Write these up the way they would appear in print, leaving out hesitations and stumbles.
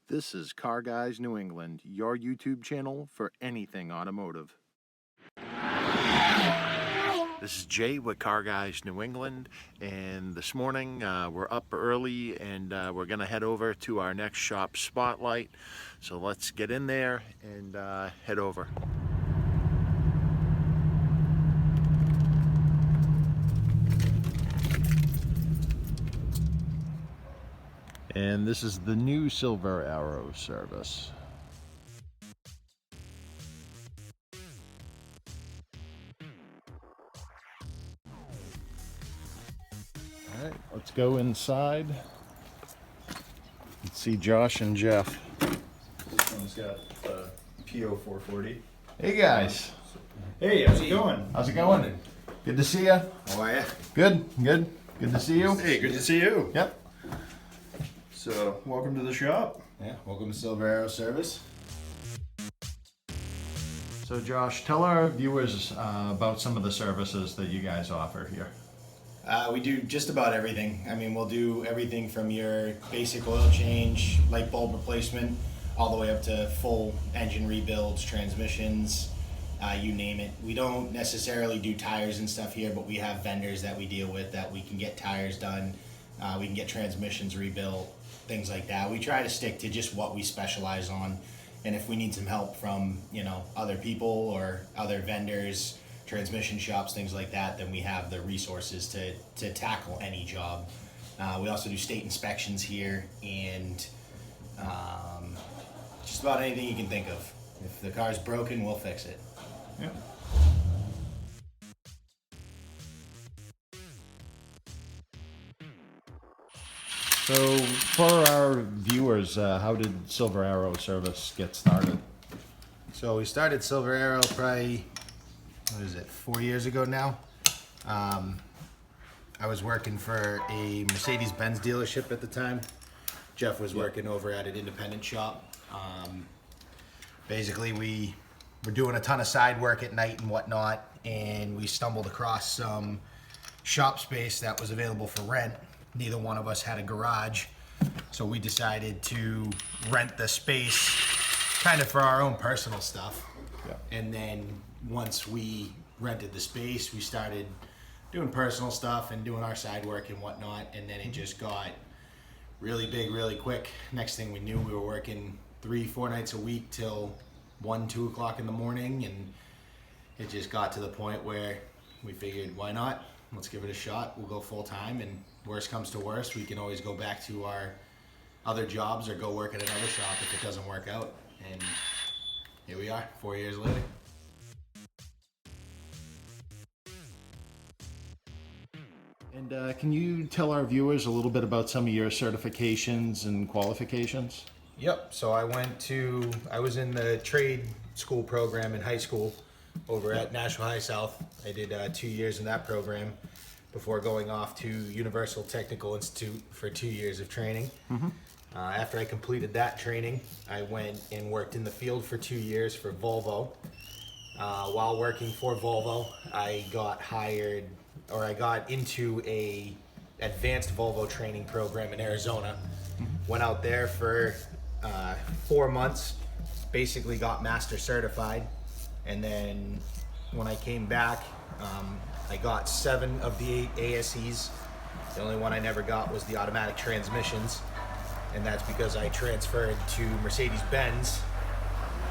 This is Car Guys New England, your YouTube channel for anything automotive. This is Jay with Car Guys New England, and this morning we're up early and we're going to head over to our next shop spotlight. So let's get in there and head over. And this is the new Silver Arrow service. All right, let's go inside. Let's see Josh and Jeff. This one's got the PO 440. Hey guys. Hey, how's it going? How's it going? Good to see you. How are you? Good. Good to see you. Hey, good to see you. Yep. So, welcome to the shop. Yeah, welcome to Silver Arrow Service. So Josh, tell our viewers about some of the services that you guys offer here. We do just about everything. I mean, we'll do everything from your basic oil change, light bulb replacement, all the way up to full engine rebuilds, transmissions, you name it. We don't necessarily do tires and stuff here, but we have vendors that we deal with that we can get tires done. We can get transmissions rebuilt, things like that. We try to stick to just what we specialize on. And if we need some help from, other people or other vendors, transmission shops, things like that, then we have the resources to tackle any job. We also do state inspections here and just about anything you can think of. If the car's broken, we'll fix it. Yeah. So for our viewers, how did Silver Arrow Service get started? So we started Silver Arrow probably, 4 years ago now. I was working for a Mercedes-Benz dealership at the time. Jeff was working over at an independent shop. Basically, we were doing a ton of side work at night and whatnot, and we stumbled across some shop space that was available for rent. Neither one of us had a garage, so we decided to rent the space kind of for our own personal stuff. Yeah. And then once we rented the space, we started doing personal stuff and doing our side work and whatnot, and then it just got really big really quick. Next thing we knew, we were working 3-4 nights a week till 1-2 o'clock in the morning, and it just got to the point where we figured, why not? Let's give it a shot. We'll go full time, and worst comes to worst, we can always go back to our other jobs or go work at another shop if it doesn't work out. And here we are, 4 years later. And can you tell our viewers a little bit about some of your certifications and qualifications? Yep, so I was in the trade school program in high school over at National High South. I did 2 years in that program before going off to Universal Technical Institute for 2 years of training. Mm-hmm. After I completed that training, I went and worked in the field for 2 years for Volvo. While working for Volvo, I got into a advanced Volvo training program in Arizona. Went out there for 4 months, basically got master certified. And then when I came back, I got 7 of the 8 ASEs. The only one I never got was the automatic transmissions. And that's because I transferred to Mercedes-Benz.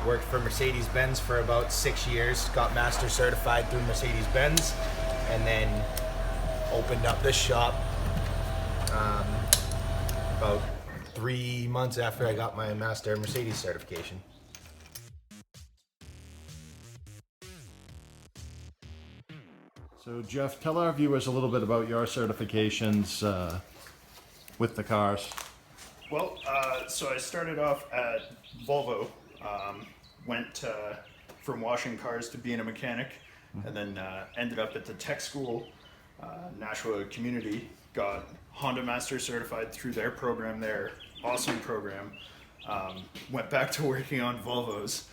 Worked for Mercedes-Benz for about 6 years, got master certified through Mercedes-Benz, and then opened up this shop about 3 months after I got my master Mercedes certification. So Jeff, tell our viewers a little bit about your certifications with the cars. Well, so I started off at Volvo, went from washing cars to being a mechanic, and then ended up at the tech school, Nashua Community, got Honda Master certified through their program there, awesome program. Went back to working on Volvos,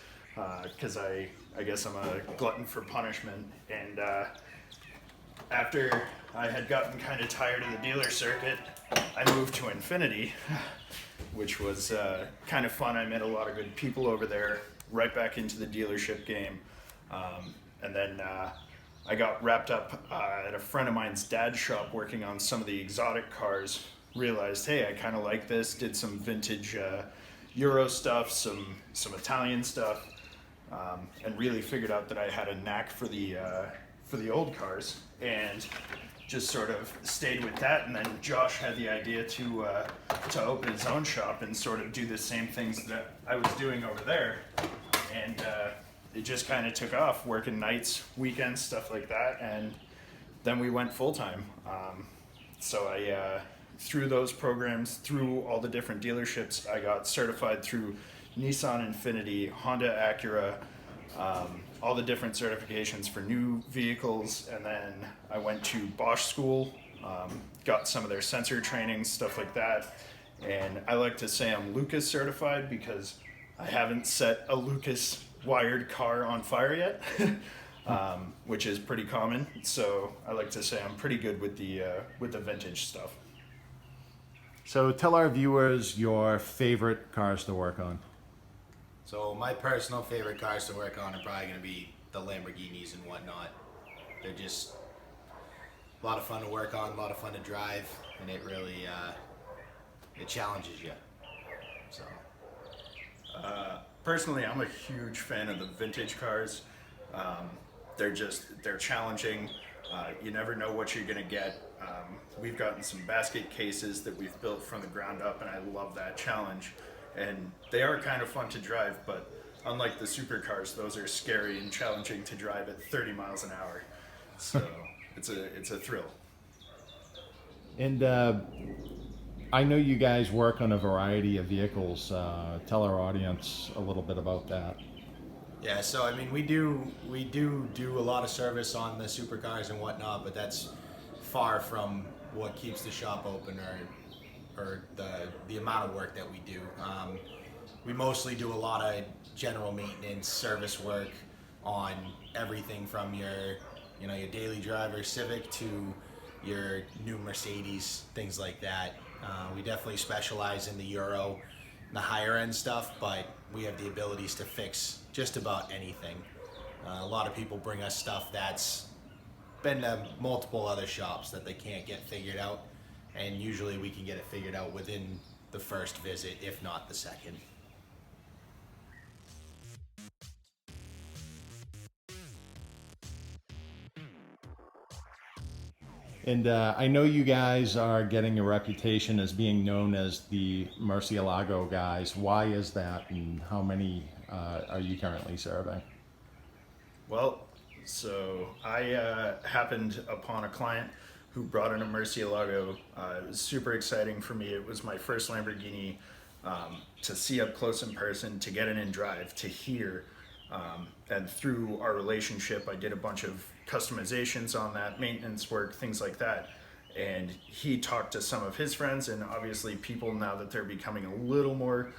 because I guess I'm a glutton for punishment, and after I had gotten kind of tired of the dealer circuit, I moved to Infinity, which was kind of fun. I met a lot of good people over there, right back into the dealership game. And then I got wrapped up at a friend of mine's dad's shop working on some of the exotic cars. Realized, hey, I kind of like this. Did some vintage Euro stuff, some Italian stuff, and really figured out that I had a knack for the old cars, and just sort of stayed with that. And then Josh had the idea to open his own shop and sort of do the same things that I was doing over there, and it just kind of took off, working nights, weekends, stuff like that, and then we went full time. So I through those programs, through all the different dealerships, I got certified through Nissan, Infiniti, Honda, Acura, all the different certifications for new vehicles. And then I went to Bosch school, got some of their sensor training, stuff like that. And I like to say I'm Lucas certified because I haven't set a Lucas wired car on fire yet, which is pretty common. So I like to say I'm pretty good with the vintage stuff. So tell our viewers your favorite cars to work on. So my personal favorite cars to work on are probably going to be the Lamborghinis and whatnot. They're just a lot of fun to work on, a lot of fun to drive, and it really it challenges you. So Personally, I'm a huge fan of the vintage cars. They're challenging. You never know what you're gonna get. We've gotten some basket cases that we've built from the ground up, and I love that challenge. And they are kind of fun to drive, but unlike the supercars, those are scary and challenging to drive at 30 miles an hour. So it's a thrill. And I know you guys work on a variety of vehicles. Tell our audience a little bit about that. yeah, so I mean we do a lot of service on the supercars and whatnot, but that's far from what keeps the shop open or the amount of work that we do. We mostly do a lot of general maintenance, service work on everything from your daily driver Civic to your new Mercedes, things like that. We definitely specialize in the Euro, the higher end stuff, but we have the abilities to fix just about anything. A lot of people bring us stuff that's been to multiple other shops that they can't get figured out, and usually we can get it figured out within the first visit, if not the second. And I know you guys are getting a reputation as being known as the Murcielago guys. Why is that, and how many are you currently serving? Well, so I happened upon a client who brought in a Murcielago. It was super exciting for me. It was my first Lamborghini to see up close in person, to get in and drive, to hear. And through our relationship, I did a bunch of customizations on that, maintenance work, things like that. And he talked to some of his friends, and obviously people, now that they're becoming a little more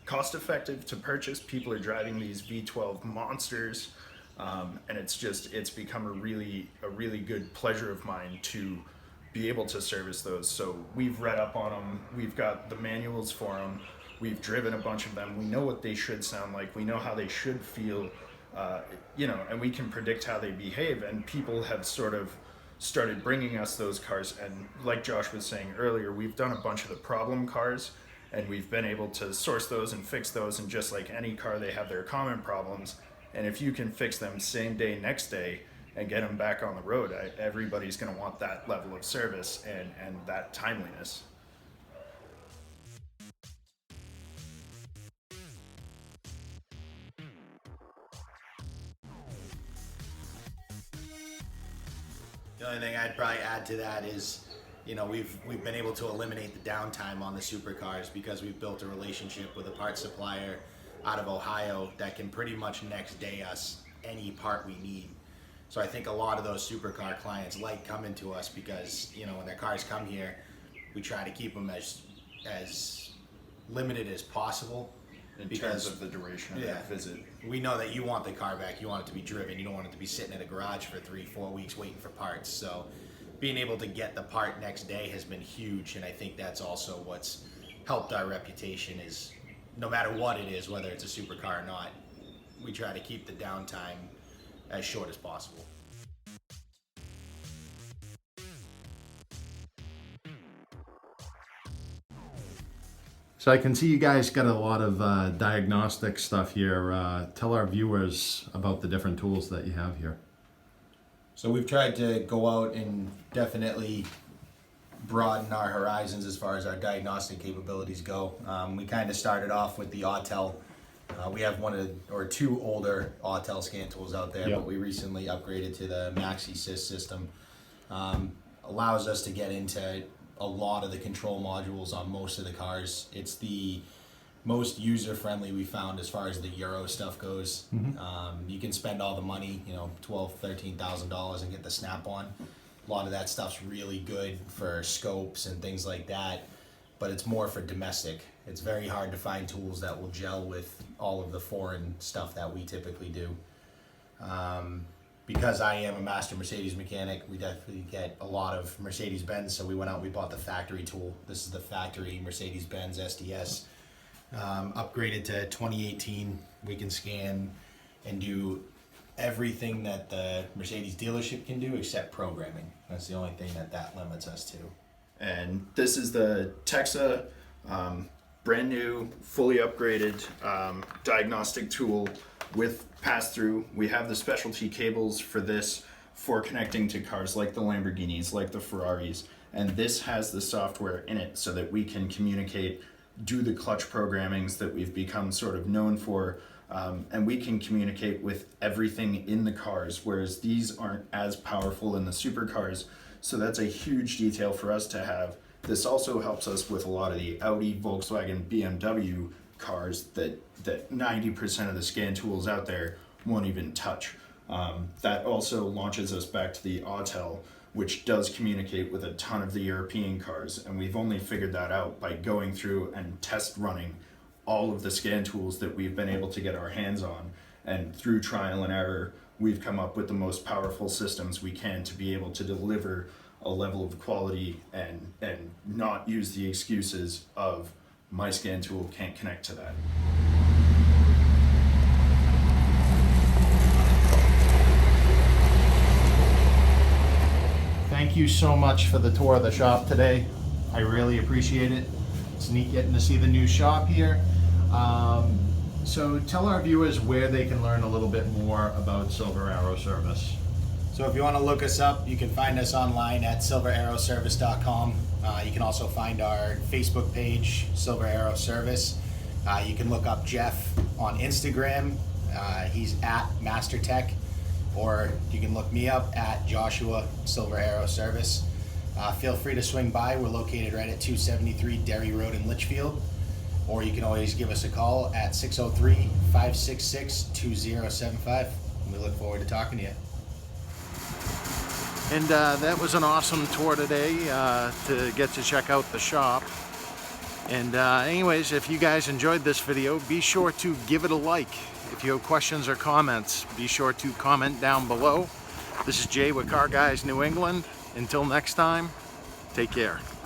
cost effective to purchase, people are driving these V12 monsters. And it's become a really good pleasure of mine to be able to service those. So we've read up on them. We've got the manuals for them. We've driven a bunch of them. We know what they should sound like. We know how they should feel, and we can predict how they behave. And people have sort of started bringing us those cars. And like Josh was saying earlier, we've done a bunch of the problem cars, and we've been able to source those and fix those. And just like any car, they have their common problems. And if you can fix them same day, next day, and get them back on the road, everybody's going to want that level of service and that timeliness. The only thing I'd probably add to that is, we've been able to eliminate the downtime on the supercars because we've built a relationship with a parts supplier out of Ohio that can pretty much next day us any part we need. So I think a lot of those supercar clients like coming to us because, when their cars come here, we try to keep them as limited as possible. In terms of the duration of that visit. We know that you want the car back, you want it to be driven, you don't want it to be sitting in a garage for 3-4 weeks waiting for parts. So being able to get the part next day has been huge, and I think that's also what's helped our reputation is no matter what it is, whether it's a supercar or not, we try to keep the downtime as short as possible. So I can see you guys got a lot of diagnostic stuff here. Tell our viewers about the different tools that you have here. So we've tried to go out and definitely broaden our horizons as far as our diagnostic capabilities go. We kind of started off with the Autel. We have two older Autel scan tools out there, Yep. but we recently upgraded to the MaxiSys system. Allows us to get into a lot of the control modules on most of the cars. It's the most user-friendly we found as far as the Euro stuff goes. You can spend all the money, $12,000, $13,000 and get the snap-on. A lot of that stuff's really good for scopes and things like that, but it's more for domestic. It's very hard to find tools that will gel with all of the foreign stuff that we typically do. Because I am a master Mercedes mechanic, we definitely get a lot of Mercedes-Benz, so we went out and we bought the factory tool. This is the factory Mercedes-Benz SDS. Upgraded to 2018, we can scan and do everything that the Mercedes dealership can do except programming. That's the only thing that limits us to. And this is the Texa brand new, fully upgraded diagnostic tool with pass-through. We have the specialty cables for this for connecting to cars like the Lamborghinis, like the Ferraris, and this has the software in it so that we can communicate, do the clutch programmings that we've become sort of known for, and we can communicate with everything in the cars, whereas these aren't as powerful in the supercars. So that's a huge detail for us to have. This also helps us with a lot of the Audi, Volkswagen, BMW cars that 90% of the scan tools out there won't even touch. That also launches us back to the Autel, which does communicate with a ton of the European cars, and we've only figured that out by going through and test running all of the scan tools that we've been able to get our hands on, and through trial and error we've come up with the most powerful systems we can to be able to deliver a level of quality and not use the excuses of my scan tool can't connect to that. Thank you so much for the tour of the shop today. I really appreciate it. It's neat getting to see the new shop here. So tell our viewers where they can learn a little bit more about Silver Arrow Service. So if you want to look us up, you can find us online at silverarrowservice.com. You can also find our Facebook page, Silver Arrow Service. You can look up Jeff on Instagram. He's at MasterTech. Or you can look me up at Joshua Silver Arrow Service. Feel free to swing by. We're located right at 273 Derry Road in Litchfield. Or you can always give us a call at 603-566-2075. We look forward to talking to you. And that was an awesome tour today to get to check out the shop. And anyways, if you guys enjoyed this video, be sure to give it a like. If you have questions or comments, be sure to comment down below. This is Jay with Car Guys New England. Until next time, take care.